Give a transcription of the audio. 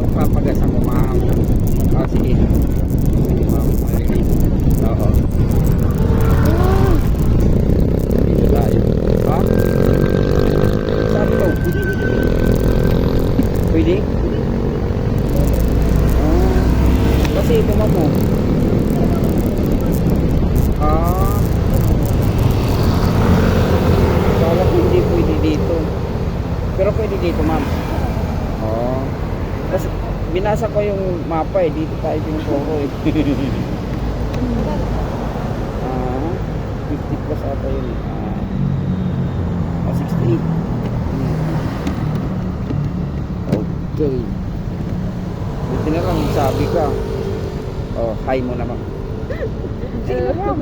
Pagpapagasan mo, ma'am. Ah, sige. Sige, ma'am. Marinig. Oo. Dito tayo. Ha? Sabi ko. Pwede? Ah. Kasi ito, ma'am, mo. Ah. Kala ko hindi pwede dito. Pero pwede dito, ma'am. Oh. Kasi binasa ko yung mapa eh. Dito tayo tinuturo eh. Ah, 50 plus ata yun. 68. Okay. Buti na lang sabi ka. Oh, hi mo naman. Sige na, ma'am.